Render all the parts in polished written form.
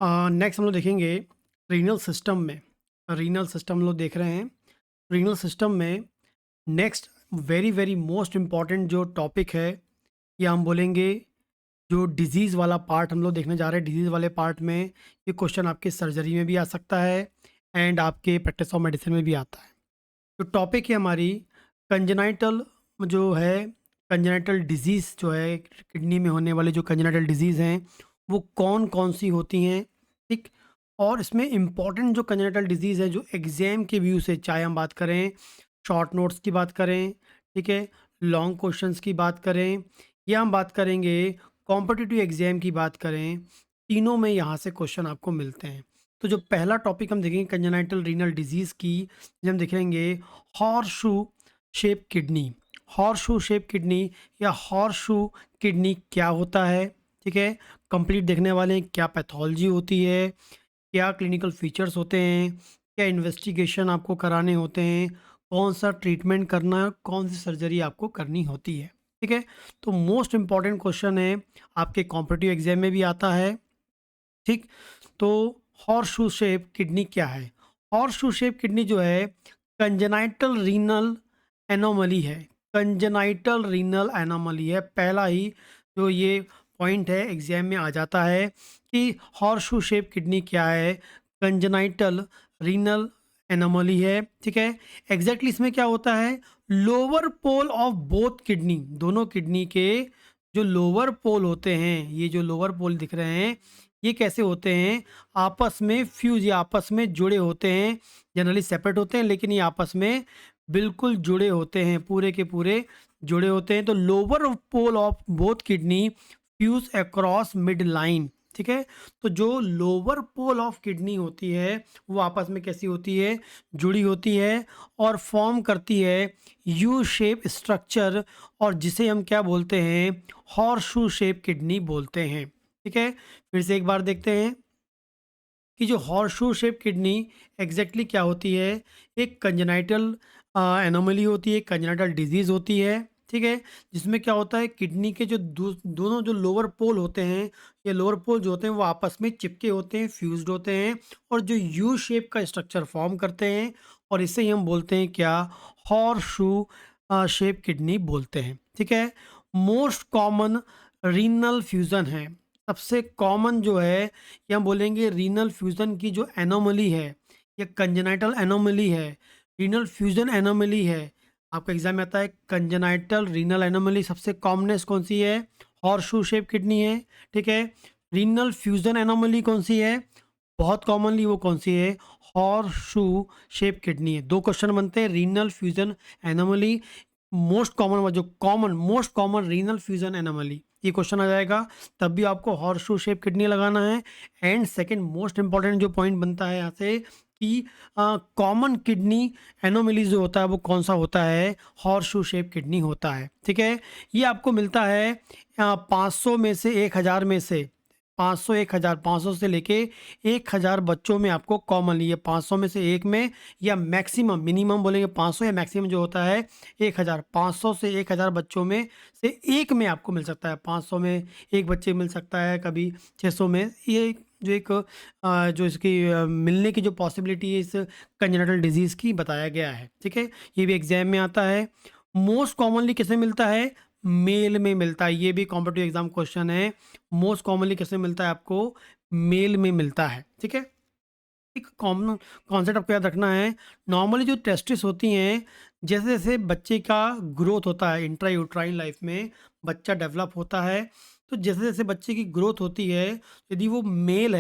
Next हम लोग देखेंगे रीनल सिस्टम में। रीनल सिस्टम हम लोग देख रहे हैं। रीनल सिस्टम में next very very most important जो टॉपिक है, या हम बोलेंगे जो डिजीज़ वाला पार्ट हम लोग देखने जा रहे हैं। डिजीज़ वाले पार्ट में ये क्वेश्चन आपके सर्जरी में भी आ सकता है एंड आपके प्रैक्टिस ऑफ मेडिसिन में भी आता है। जो टॉपिक है हमारी कंजेनाइटल जो है, कंजेनाइटल डिजीज़ जो है, किडनी में होने वाले जो कंजेनाइटल डिजीज़ हैं वो कौन कौन सी होती हैं, ठीक। और इसमें इम्पॉर्टेंट जो कंजेनाइटल डिजीज़ है जो एग्ज़ाम के व्यू से, चाहे हम बात करें शॉर्ट नोट्स की बात करें, ठीक है, लॉन्ग क्वेश्चंस की बात करें, या हम बात करेंगे कॉम्पिटिटिव एग्ज़ाम की बात करें, तीनों में यहाँ से क्वेश्चन आपको मिलते हैं। तो जो पहला टॉपिक हम देखेंगे कंजेनाइटल रीनल डिजीज़ की, हम देखेंगे horseshoe shape kidney. Horseshoe shape kidney या हॉर्सशू किडनी क्या होता है, ठीक है। कंप्लीट देखने वाले हैं, क्या पैथोलॉजी होती है, क्या क्लिनिकल फीचर्स होते हैं, क्या इन्वेस्टिगेशन आपको कराने होते हैं, कौन सा ट्रीटमेंट करना है, कौन सी सर्जरी आपको करनी होती है, ठीक है। तो मोस्ट इम्पॉर्टेंट क्वेश्चन है, आपके कॉम्पिटिटिव एग्जाम में भी आता है, ठीक। तो हॉर्सशू शेप किडनी क्या है? हॉर्सशू शेप किडनी जो है कंजेनाइटल रीनल एनोमली है। कंजेनाइटल रीनल एनोमली है। पहला ही जो ये पॉइंट है एग्जाम में आ जाता है कि हॉर्सशू शेप किडनी क्या है। कंजेनाइटल रीनल एनोमली है, ठीक है। एग्जैक्टली इसमें क्या होता है, lower pole of both kidney, दोनों किडनी के जो लोअर पोल होते हैं, ये जो लोअर पोल दिख रहे हैं ये कैसे होते हैं, आपस में फ्यूज या आपस में जुड़े होते हैं। जनरली सेपरेट होते हैं लेकिन ये आपस में बिल्कुल जुड़े होते हैं, पूरे के पूरे जुड़े होते हैं। तो lower pole of both kidney fuse across mid line, ठीक है। तो जो लोअर पोल ऑफ किडनी होती है वो आपस में कैसी होती है, जुड़ी होती है और फॉर्म करती है यू शेप स्ट्रक्चर, और जिसे हम क्या बोलते हैं, हॉर्सशू शेप किडनी बोलते हैं, ठीक है। फिर से एक बार देखते हैं कि जो हॉर्सशू शेप किडनी एग्जैक्टली क्या होती है। एक कंजेनाइटल एनोमली होती है, कंजेनाइटल डिजीज़ होती है, ठीक है। जिसमें क्या होता है, किडनी के जो दोनों जो लोअर पोल होते हैं, ये लोअर पोल जो होते हैं वो आपस में चिपके होते हैं, फ्यूज्ड होते हैं, और जो यू शेप का स्ट्रक्चर फॉर्म करते हैं, और इसे ही हम बोलते हैं क्या, हॉर्सशू शेप किडनी बोलते हैं, ठीक है। मोस्ट कॉमन रीनल फ्यूज़न है। सबसे कॉमन जो है, या हम बोलेंगे रीनल फ्यूज़न की जो एनोमली है, या कंजेनाइटल एनोमली है, रीनल फ्यूज़न एनोमली है। आपका एग्जाम में आता है कंजेनाइटल रीनल एनोमली, सबसे कॉमनेस्ट कौन सी है, हॉर्सशू शेप किडनी है, ठीक है। रीनल फ्यूज़न एनोमली कौन सी है, बहुत कॉमनली वो कौन सी है, हॉर्सशू शेप किडनी है। दो क्वेश्चन बनते हैं, renal fusion anomaly, most common जो common most common renal fusion anomaly, ये क्वेश्चन आ जाएगा। तब भी आपको हॉर्सशू शेप किडनी लगाना है। एंड सेकंड मोस्ट इंपॉर्टेंट जो पॉइंट बनता है यहाँ से कि कॉमन किडनी एनोमली जो होता है वो कौन सा होता है, हॉर्सशू शेप किडनी होता है, ठीक है। ये आपको मिलता है 500 में से 1000 में से, 500 1000, 500 से लेके 1000 बच्चों में आपको कॉमनली, ये 500 में से एक में, या मैक्सिमम, मिनिमम बोलेंगे 500, या मैक्सिमम जो होता है 1000, 500 से 1000 बच्चों में से एक में आपको मिल सकता है। 500 में एक बच्चे मिल सकता है, कभी 600 में। ये जो एक जो इसकी मिलने की जो पॉसिबिलिटी है इस कंजेनिटल डिजीज़ की बताया गया है, ठीक है। ये भी एग्जाम में आता है। मोस्ट कॉमनली किसे मिलता है, मेल में मिलता है। ये भी कॉम्पिटिटिव एग्जाम क्वेश्चन है। मोस्ट कॉमनली किसमें मिलता है, आपको मेल में मिलता है, ठीक है। एक कॉमन कॉन्सेप्ट आपको याद रखना है, नॉर्मली जो टेस्टिस होती हैं, जैसे जैसे बच्चे का ग्रोथ होता है इंट्रा यूट्राइन लाइफ में, बच्चा डेवलप होता है, तो जैसे जैसे बच्चे की ग्रोथ होती है, यदि वो मेल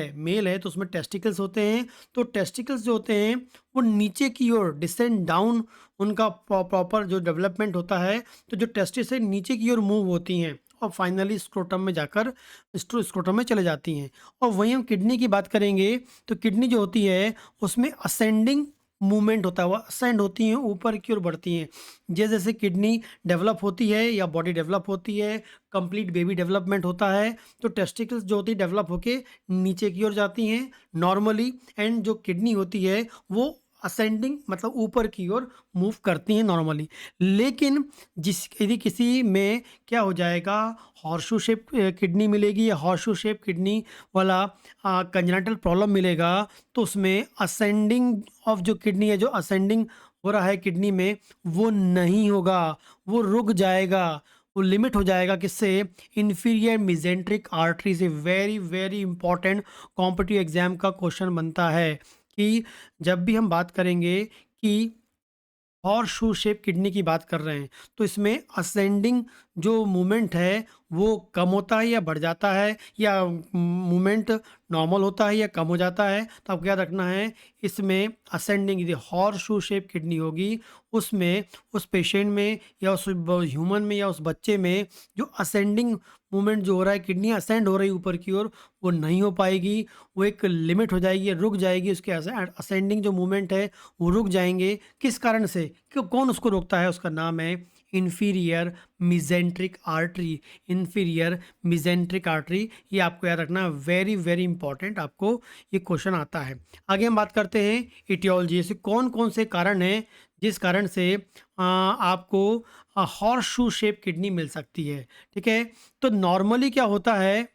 है तो उसमें टेस्टिकल्स होते हैं। तो टेस्टिकल्स जो होते हैं वो नीचे की ओर डिसेंड डाउन, उनका प्रॉपर जो डेवलपमेंट होता है, तो जो टेस्टिस है नीचे की ओर मूव होती हैं और फाइनली स्क्रोटम में जाकर स्क्रोटम में चले जाती हैं। और वहीं हम किडनी की बात करेंगे, तो किडनी जो होती है उसमें असेंडिंग मूवमेंट होता है, वो असेंड होती हैं, ऊपर की ओर बढ़ती हैं। जैसे जैसे किडनी डेवलप होती है या बॉडी डेवलप होती है, कंप्लीट बेबी डेवलपमेंट होता है, तो टेस्टिकल्स जो होती है डेवलप होके नीचे की ओर जाती हैं नॉर्मली, एंड जो किडनी होती है वो असेंडिंग मतलब ऊपर की ओर मूव करती हैं नॉर्मली। लेकिन जिस यदि किसी में क्या हो जाएगा, हॉर्सशू शेप किडनी मिलेगी या हॉर्सशू शेप किडनी वाला कंजेनिटल प्रॉब्लम मिलेगा, तो उसमें असेंडिंग ऑफ जो किडनी है, जो असेंडिंग हो रहा है किडनी में, वो नहीं होगा, वो रुक जाएगा, वो लिमिट हो जाएगा किससे, इंफीरियर मिजेंट्रिक आर्टरी से। Very very important competitive exam का क्वेश्चन बनता है कि जब भी हम बात करेंगे कि हॉर्सशू शेप किडनी की बात कर रहे हैं, तो इसमें असेंडिंग जो मूवमेंट है वो कम होता है या बढ़ जाता है, या मूवमेंट नॉर्मल होता है या कम हो जाता है। तो आपको याद रखना है, इसमें असेंडिंग यदि हॉर्सशू शेप किडनी होगी, उसमें उस पेशेंट में या उस ह्यूमन में या उस बच्चे में जो असेंडिंग मूवमेंट जो हो रहा है, किडनी असेंड हो रही है ऊपर की ओर, वो नहीं हो पाएगी, वो एक लिमिट हो जाएगी, रुक जाएगी, उसके असेंडिंग जो मूवमेंट है वो रुक जाएंगे। किस कारण से, क्यों, कौन उसको रोकता है, उसका नाम है inferior mesenteric artery. Inferior mesenteric artery, ये आपको याद रखना, वेरी वेरी इंपॉर्टेंट, आपको ये क्वेश्चन आता है। आगे हम बात करते हैं इटियोलॉजी से, कौन कौन से कारण हैं जिस कारण से आपको हॉर्सशू शेप किडनी मिल सकती है। ठीक है, तो नॉर्मली क्या होता है,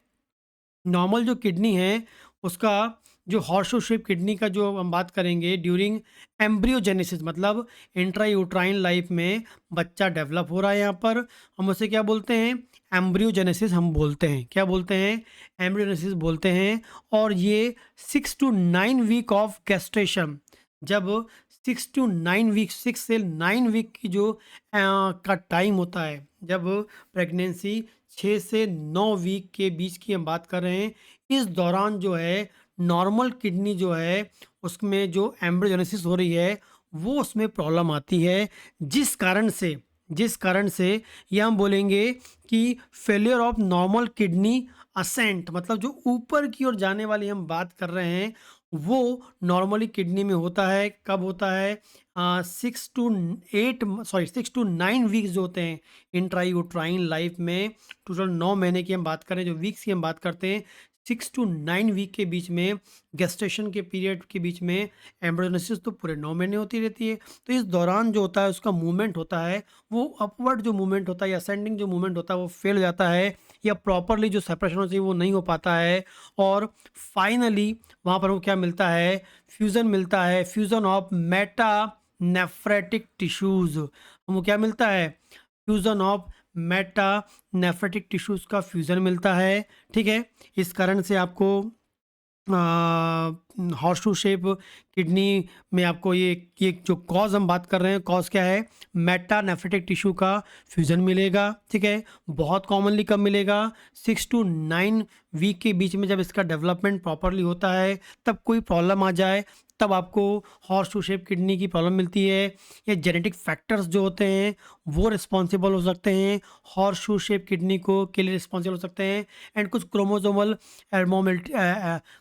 नॉर्मल जो किडनी है उसका, जो हॉर्सशू शेप किडनी का जो हम बात करेंगे ड्यूरिंग एम्ब्रियोजेनेसिस, मतलब इंट्रायूट्राइन लाइफ में बच्चा डेवलप हो रहा है, यहाँ पर हम उसे क्या बोलते हैं, एम्ब्रियोजेनेसिस हम बोलते हैं। क्या बोलते हैं, एम्ब्रियोजेनेसिस बोलते हैं। और ये 6 to 9 वीक ऑफ गेस्टेशन, जब 6 to 9 वीक, 6 से 9 वीक की जो का टाइम होता है, जब प्रेगनेंसी 6 से 9 वीक के बीच की हम बात कर रहे हैं, इस दौरान जो है नॉर्मल किडनी जो है उसमें जो एम्ब्रियोजेनेसिस हो रही है वो उसमें प्रॉब्लम आती है, जिस कारण से ये हम बोलेंगे कि failure of normal kidney ascent, मतलब जो ऊपर की ओर जाने वाली हम बात कर रहे हैं वो नॉर्मली किडनी में होता है। कब होता है, 6 to 9 वीक्स जो होते हैं इंट्रायूट्राइन लाइफ में, टोटल 9 महीने की हम बात करें, जो वीक्स की हम बात करते हैं, 6 to 9 वीक के बीच में, गेस्टेशन के पीरियड के बीच में एम्ब्रियोजेनेसिस तो पूरे 9 महीने होती रहती है। तो इस दौरान जो होता है उसका मूवमेंट होता है, वो अपवर्ड जो मूवमेंट होता है या असेंडिंग जो मूवमेंट होता है वो फेल हो जाता है, या प्रॉपरली जो सेपरेशन होना चाहिए वो नहीं हो पाता है। और फाइनली वहाँ पर वो क्या मिलता है, फ्यूज़न मिलता है, fusion of Meta nephritic tissues, हमको क्या मिलता है, fusion of Meta nephritic tissues का फ्यूज़न मिलता है। ठीक है, इस कारण से आपको हॉर्सशू शेप किडनी में आपको ये जो कॉज हम बात कर रहे हैं, कॉज क्या है, मेटा नेफ्रेटिक टिश्यू का फ्यूजन मिलेगा। ठीक है, बहुत कॉमनली कब मिलेगा, 6 to 9 वीक के बीच में, जब इसका डेवलपमेंट प्रॉपरली होता है, तब कोई प्रॉब्लम आ जाए तब आपको हॉर्सशू शेप किडनी की प्रॉब्लम मिलती है। या जेनेटिक फैक्टर्स जो होते हैं वो रिस्पॉन्सिबल हो सकते हैं, हॉर्सशू शेप किडनी को के लिए रिस्पॉन्सिबल हो सकते हैं। एंड कुछ क्रोमोजोमल एबनॉर्मलिटी,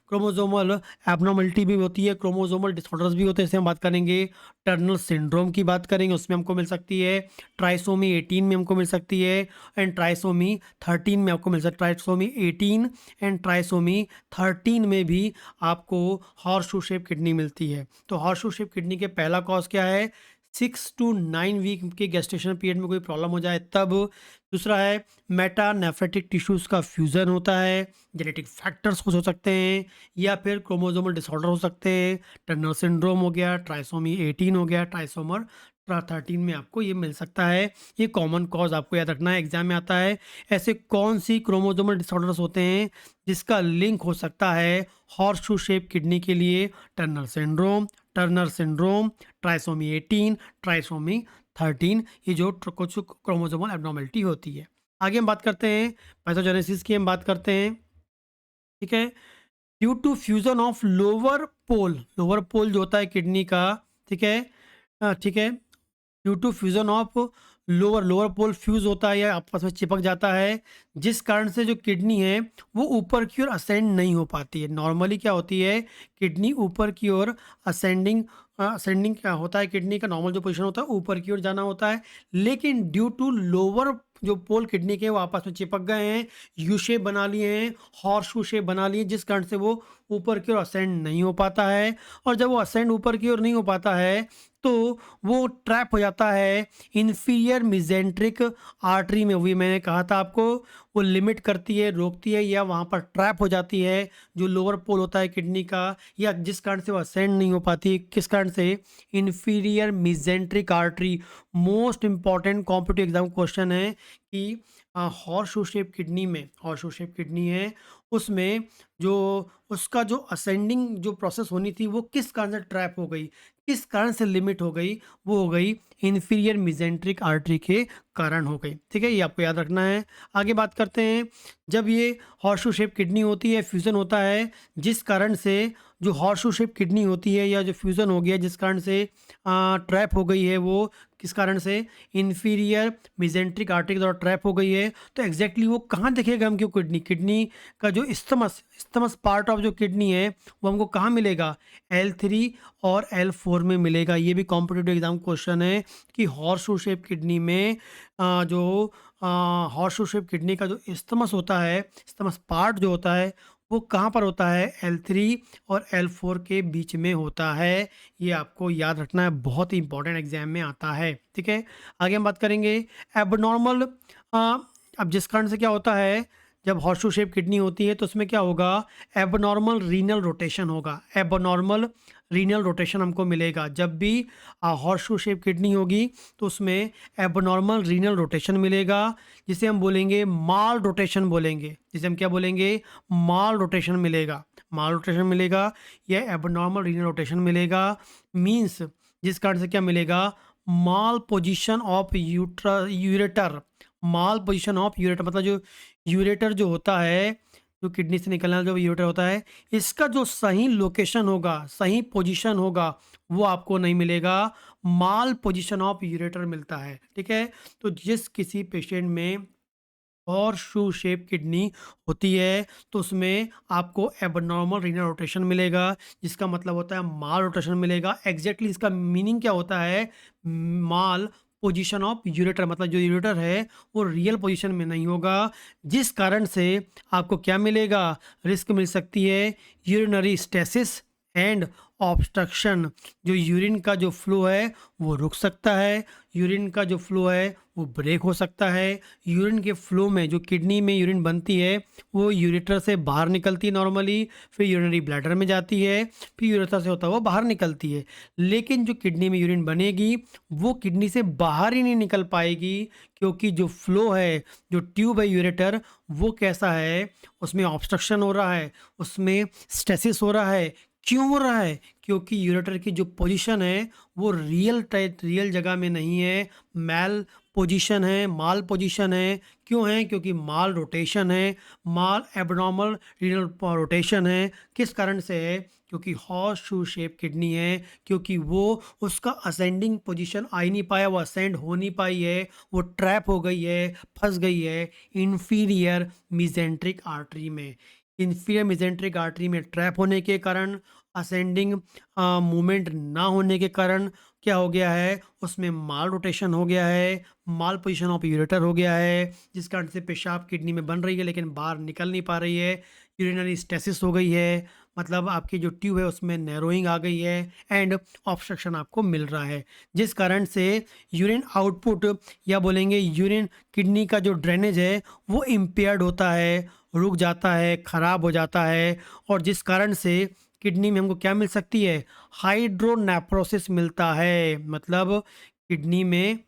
क्रोमोजोमल एबनॉर्मलिटी भी होती है, क्रोमोजोमल डिसऑर्डर्स भी होते हैं, इससे हम बात करेंगे। टर्नल सिंड्रोम की बात करेंगे, उसमें हमको मिल सकती है। ट्राइसोमी 18 में हमको मिल सकती है, एंड ट्राइसोमी 13 में आपको मिल सकती है। ट्राइसोमी 18 एंड ट्राइसोमी 13 में भी आपको हॉर्सशू शेप किडनी मिलती है। तो हॉर्सशू शेप किडनी के पहला कॉज क्या है, 6 to 9 वीक के गेस्टेशन पीरियड में कोई प्रॉब्लम हो जाए तब। दूसरा है मेटा नेफ्रेटिक टिश्यूज़ का फ्यूज़न होता है, जेनेटिक फैक्टर्स कुछ हो सकते हैं, या फिर क्रोमोसोमल डिसऑर्डर हो सकते हैं, टर्नर सिंड्रोम हो गया, ट्राइसोमी 18 हो गया, ट्राइसोमर 13 में आपको ये मिल सकता है। ये कॉमन कॉज आपको याद रखना है, एग्जाम में आता है। ऐसे कौन सी क्रोमोसोमल डिसऑर्डर्स होते हैं जिसका लिंक हो सकता है हॉर्सशू शेप किडनी के लिए, टर्नर सिंड्रोम, ट्राइसोमी 18, ट्राइसोमी 13, ये जो कुछ क्रोमोसोमल एब्नॉर्मेलिटी होती है। आगे हम बात करते हैं पैथोजेनेसिस की, हम बात करते हैं। ठीक है, due to fusion of lower pole जो होता है किडनी का, ठीक है, ठीक है, due to fusion of lower pole fuse होता है या आपस में चिपक जाता है, जिस कारण से जो किडनी है वो ऊपर की ओर असेंड नहीं हो पाती है। नॉर्मली क्या होती है, किडनी ऊपर की ओर असेंडिंग क्या होता है, किडनी का नॉर्मल जो पोजीशन होता है ऊपर की ओर जाना होता है, लेकिन ड्यू टू लोअर जो पोल किडनी के हैं वो आपस में चिपक गए हैं, यू शेप बना लिए हैं, हॉर्स शेप बना लिए, जिस कारण से वो ऊपर की ओर असेंड नहीं हो पाता है। और जब वो असेंड ऊपर की ओर नहीं हो पाता है तो वो ट्रैप हो जाता है इन्फीरियर मिजेंट्रिक आर्टरी में। वही मैंने कहा था आपको, वो लिमिट करती है, रोकती है, या वहाँ पर ट्रैप हो जाती है जो लोअर पोल होता है किडनी का, या जिस कारण से वो असेंड नहीं हो पाती। किस कारण से? Inferior mesenteric artery. Most important competitive exam question है कि हॉर्स शू शेप किडनी में, हॉर्स शू शेप किडनी है उसमें जो उसका जो असेंडिंग जो प्रोसेस होनी थी वो किस कारण से ट्रैप हो गई, किस कारण से लिमिट हो गई? वो हो गई इन्फीरियर मिजेंट्रिक आर्टरी के कारण हो गई। ठीक है, ये आपको याद रखना है। आगे बात करते हैं, जब ये हॉर्सशू शेप किडनी होती है, फ्यूज़न होता है, जिस कारण से जो हॉर्सशू शेप किडनी होती है या जो फ्यूज़न हो गया जिस कारण से ट्रैप हो गई है, वो किस कारण से? इन्फीरियर मिजेंट्रिक आर्टरी के द्वारा ट्रैप हो गई है। तो एग्जैक्टली वो कहाँ दिखेगा हमको? किडनी किडनी का जो इस्थमस इस्थमस पार्ट ऑफ जो किडनी है वो हमको कहाँ मिलेगा? L3 और L4 में मिलेगा। ये भी कॉम्पिटिटिव एग्जाम क्वेश्चन है कि हॉर्सशू शेप किडनी में जो हॉर्सशू शेप किडनी का जो इस्थमस होता है, इस्थमस पार्ट जो होता है वो कहाँ पर होता है? L3 और L4 के बीच में होता है। ये आपको याद रखना है, बहुत ही इंपॉर्टेंट एग्जाम में आता है। ठीक है, आगे हम बात करेंगे एबनॉर्मल। अब जिस कारण से क्या होता है, जब हॉर्सशू शेप किडनी होती है तो उसमें क्या होगा? एबनॉर्मल रीनल रोटेशन होगा। एबनॉर्मल रीनल रोटेशन हमको मिलेगा जब भी हॉर्सशू शेप किडनी होगी, तो उसमें एबनॉर्मल रीनल रोटेशन मिलेगा, जिसे हम बोलेंगे माल रोटेशन बोलेंगे। जिसे हम क्या बोलेंगे? माल रोटेशन मिलेगा। माल रोटेशन मिलेगा या एबनॉर्मल रीनल रोटेशन मिलेगा। मीन्स जिस कारण से क्या मिलेगा? Malposition of ureter. Malposition of ureter मतलब जो यूरेटर जो होता है, जो किडनी से निकलने वाला जो यूरेटर होता है, इसका जो सही लोकेशन होगा, सही पोजीशन होगा, वो आपको नहीं मिलेगा। माल पोजीशन ऑफ यूरेटर मिलता है। ठीक है, तो जिस किसी पेशेंट में और शू शेप किडनी होती है तो उसमें आपको एबनॉर्मल रीनल रोटेशन मिलेगा, जिसका मतलब होता है माल रोटेशन मिलेगा। एग्जैक्टली इसका मीनिंग क्या होता है? माल पोजीशन ऑफ यूरेटर, मतलब जो यूरेटर है वो रियल पोजीशन में नहीं होगा, जिस कारण से आपको क्या मिलेगा? रिस्क मिल सकती है यूरिनरी स्टेसिस एंड ऑब्स्ट्रक्शन। जो यूरिन का जो फ्लो है वो रुक सकता है, यूरिन का जो फ्लो है वो ब्रेक हो सकता है। यूरिन के फ्लो में जो किडनी में यूरिन बनती है वो यूरेटर से बाहर निकलती है नॉर्मली, फिर यूरिनरी ब्लैडर में जाती है, फिर यूरेटर से होता हुआ बाहर निकलती है। लेकिन जो किडनी में यूरिन बनेगी वो किडनी से बाहर ही नहीं निकल पाएगी, क्योंकि जो फ्लो है, जो ट्यूब है यूरेटर, वो कैसा है? उसमें ऑब्स्ट्रक्शन हो रहा है, उसमें स्टेसिस हो रहा है। क्यों हो रहा है? क्योंकि यूरेटर की जो पोजीशन है वो रियल जगह में नहीं है, मैल पोजीशन है, माल पोजीशन है। क्यों है? क्योंकि माल रोटेशन है, माल एबनॉर्मल रीनल रोटेशन है। किस कारण से है? क्योंकि हॉर्स शू शेप किडनी है, क्योंकि वो उसका असेंडिंग पोजीशन आ ही नहीं पाया, वो असेंड हो नहीं पाई है, वो ट्रैप हो गई है, फंस गई है इन्फीरियर मिजेंट्रिक आर्टरी में। इन्फीरियर मिजेंट्रिक आर्टरी में ट्रैप होने के कारण, असेंडिंग मूवमेंट ना होने के कारण क्या हो गया है? उसमें माल रोटेशन हो गया है, माल पोजीशन ऑफ यूरेटर हो गया है, जिस कारण से पेशाब किडनी में बन रही है लेकिन बाहर निकल नहीं पा रही है। यूरिनरी स्टेसिस हो गई है, मतलब आपकी जो ट्यूब है उसमें नैरोइंग आ गई है, एंड ऑब्स्ट्रक्शन आपको मिल रहा है, जिस कारण से यूरिन आउटपुट या बोलेंगे यूरिन किडनी का जो ड्रेनेज है वो इम्पेयर्ड होता है, रुक जाता है, ख़राब हो जाता है, और जिस कारण से किडनी में हमको क्या मिल सकती है? हाइड्रोनेफ्रोसिस मिलता है। मतलब किडनी में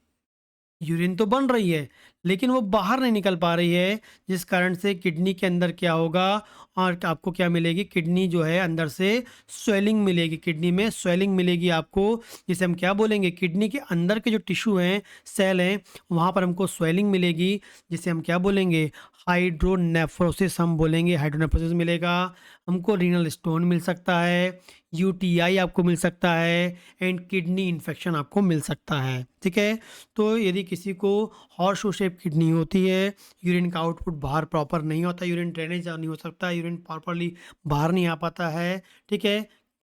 यूरिन तो बन रही है लेकिन वो बाहर नहीं निकल पा रही है, जिस कारण से किडनी के अंदर क्या होगा? और आपको क्या मिलेगी? किडनी जो है अंदर से स्वेलिंग मिलेगी, किडनी में स्वेलिंग मिलेगी आपको, जिसे हम क्या बोलेंगे? किडनी के अंदर के जो टिश्यू हैं, सेल हैं, वहाँ पर हमको स्वेलिंग मिलेगी, जिसे हम क्या बोलेंगे? हाइड्रोनेफ्रोसिस हम बोलेंगे। हाइड्रोनेफ्रोसिस मिलेगा, हमको रीनल स्टोन मिल सकता है, यूटीआई आपको मिल सकता है, एंड किडनी इन्फेक्शन आपको मिल सकता है। ठीक है, तो यदि किसी को हॉर्सशू शेप किडनी होती है, यूरिन का आउटपुट बाहर प्रॉपर नहीं होता, यूरिन ड्रेनेज नहीं हो सकता, यूरिन प्रॉपरली बाहर नहीं आ पाता है, ठीक है,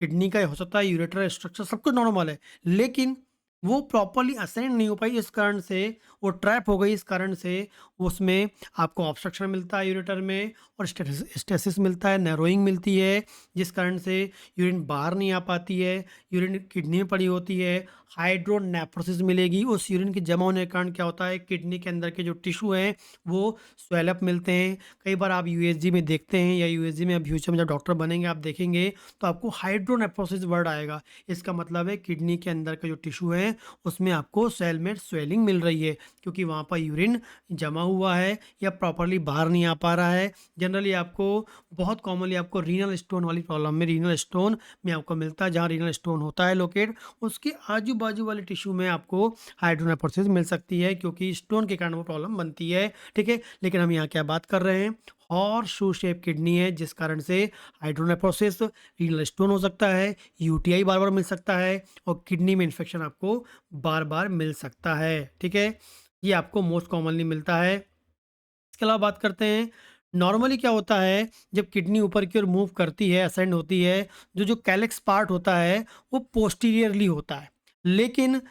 किडनी का हो सकता है यूरेटर स्ट्रक्चर सब कुछ नॉर्मल है, लेकिन वो प्रॉपर्ली असेंड नहीं हो पाई, इस कारण से वो ट्रैप हो गई, इस कारण से उसमें आपको ऑब्स्ट्रक्शन मिलता है यूरेटर में, और स्टेसिस मिलता है, नैरोइंग मिलती है, जिस कारण से यूरिन बाहर नहीं आ पाती है, यूरिन किडनी में पड़ी होती है, हाइड्रोनेफ्रोसिस मिलेगी। उस यूरिन के जमा होने के कारण क्या होता है, किडनी के अंदर के जो टिश्यू हैं वो स्वेलअप मिलते हैं। कई बार आप यूएसजी में देखते हैं, या यूएसजी में अब फ्यूचर में जब डॉक्टर बनेंगे आप देखेंगे तो आपको हाइड्रोनेफ्रोसिस वर्ड आएगा। इसका मतलब है किडनी के अंदर का जो टिश्यू है उसमें आपको सेल में स्वेलिंग मिल रही है, क्योंकि वहाँ पर यूरिन जमा हुआ है या प्रॉपर्ली बाहर नहीं आ पा रहा है। जनरली आपको बहुत कॉमनली आपको रीनल स्टोन वाली प्रॉब्लम में, रीनल स्टोन में आपको मिलता है, जहाँ रीनल स्टोन होता है लोकेट, उसके आजू बाजू वाले टिश्यू में आपको हाइड्रोनेफ्रोसिस मिल सकती है, क्योंकि स्टोन के कारण वो प्रॉब्लम बनती है। ठीक है, लेकिन हम यहाँ क्या बात कर रहे हैं, हॉर्स शू शेप किडनी है, जिस कारण से हाइड्रोनेफ्रोसिस, रीनल स्टोन हो सकता है, यूटीआई बार बार मिल सकता है, और किडनी में इन्फेक्शन आपको बार बार मिल सकता है। ठीक है, ये आपको मोस्ट कॉमनली मिलता है। इसके अलावा बात करते हैं, नॉर्मली क्या होता है जब किडनी ऊपर की ओर मूव करती है, असेंड होती है, जो कैलेक्स पार्ट होता है वो पोस्टीरियरली होता है, लेकिन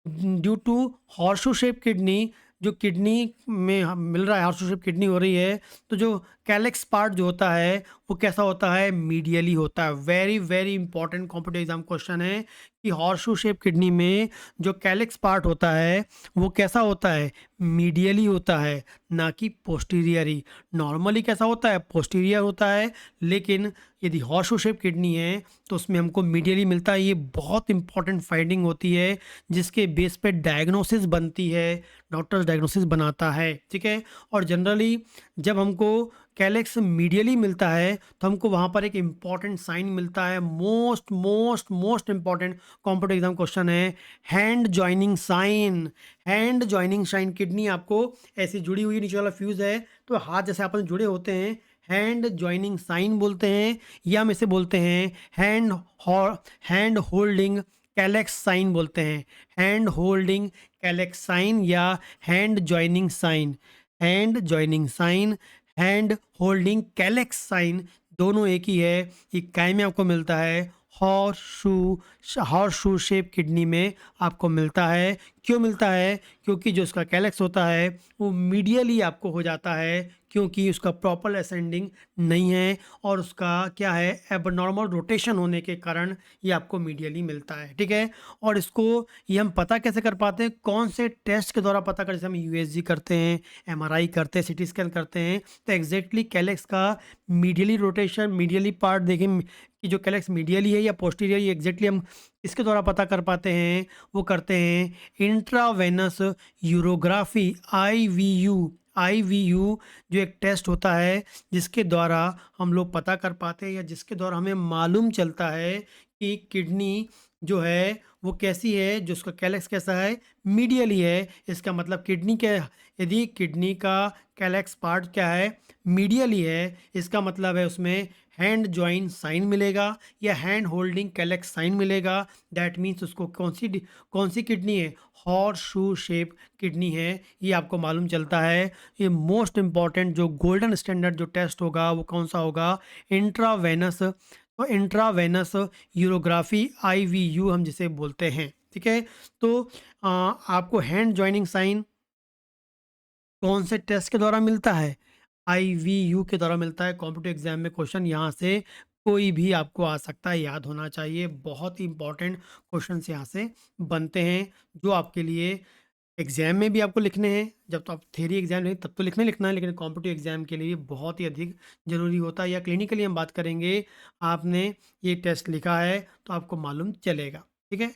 due to horseshoe shape kidney, जो किडनी में मिल रहा है, हॉर्सशू शेप किडनी हो रही है, तो जो कैलेक्स पार्ट जो होता है वो कैसा होता है, मीडियली होता है। Very very important competitive exam question है कि हॉर्सशू शेप किडनी में जो कैलेक्स पार्ट होता है वो कैसा होता है, मीडियली होता है, ना कि पोस्टीरियरी। नॉर्मली कैसा होता है, पोस्टीरियर होता है, लेकिन यदि हॉर्सशू शेप किडनी है तो उसमें हमको मीडियली मिलता है। ये बहुत इंपॉर्टेंट फाइंडिंग होती है, जिसके बेस पे डायग्नोसिस बनती है, डॉक्टर्स डायग्नोसिस बनाता है। ठीक है, और जनरली जब हमको कैलेक्स मीडियली मिलता है तो हमको वहाँ पर एक इम्पॉर्टेंट साइन मिलता है, most most most important competitive exam question है, hand joining sign. Hand joining sign, kidney आपको ऐसी जुड़ी हुई, नीचे वाला फ्यूज है तो हाथ जैसे आपस में जुड़े होते हैं, हैंड जॉइनिंग साइन बोलते हैं, या हम इसे बोलते हैं हैंड होल्डिंग कैलेक्स साइन बोलते हैं। हैंड होल्डिंग कैलेक्स साइन या hand joining sign. Hand joining sign, hand holding calyx sign, दोनों एक ही है। ये काय में आपको मिलता है, हॉर्स शू शेप किडनी में आपको मिलता है। क्यों मिलता है, क्योंकि जो उसका कैलेक्स होता है वो मीडियली आपको हो जाता है, क्योंकि उसका प्रॉपर असेंडिंग नहीं है, और उसका क्या है, एबनॉर्मल रोटेशन होने के कारण ये आपको मीडियली मिलता है। ठीक है, और इसको ये हम पता कैसे कर पाते हैं, कौन से टेस्ट के द्वारा पता कर, जैसे हम यूएसजी करते हैं, एमआरआई करते हैं, सीटी स्कैन करते हैं, तो एग्जैक्टली कैलेक्स का मीडियली रोटेशन, मीडियली पार्ट देखें कि जो कैलेक्स मीडियली है या पोस्टीरियर, ये एग्जैक्टली हम इसके द्वारा पता कर पाते हैं, वो करते हैं इंट्रावेनस यूरोग्राफी, आईवीयू जो एक टेस्ट होता है, जिसके द्वारा हम लोग पता कर पाते हैं, या जिसके द्वारा हमें मालूम चलता है कि किडनी जो है वो कैसी है, जो उसका कैलेक्स कैसा है, मीडियली है। इसका मतलब किडनी के, यदि किडनी का कैलेक्स पार्ट क्या है, मीडियली है, इसका मतलब है उसमें हैंड जॉइन साइन मिलेगा या हैंड होल्डिंग कैलेक्स साइन मिलेगा। दैट मीन्स उसको कौन सी किडनी है, हॉर्स शू शेप किडनी है, ये आपको मालूम चलता है। ये मोस्ट इंपॉर्टेंट जो गोल्डन स्टैंडर्ड जो टेस्ट होगा वो कौन सा होगा, इंट्रावेनस। तो इंट्रावेनस यूरोग्राफी, आईवीयू हम जिसे बोलते हैं। ठीक है, तो आपको हैंड जॉइनिंग साइन कौन से टेस्ट के द्वारा मिलता है, आईवीयू के द्वारा मिलता है। कॉम्पिटिटिव एग्जाम में क्वेश्चन यहाँ से कोई भी आपको आ सकता है, याद होना चाहिए, बहुत ही इंपॉर्टेंट क्वेश्चन यहाँ से बनते हैं, जो आपके लिए एग्जाम में भी आपको लिखने हैं। जब तो आप थ्योरी एग्जाम लेंगे तब तो लिखना है, लेकिन कॉम्पिटिटिव एग्जाम के लिए बहुत ही अधिक ज़रूरी होता है, या क्लिनिकली हम बात करेंगे, आपने ये टेस्ट लिखा है तो आपको मालूम चलेगा। ठीक है,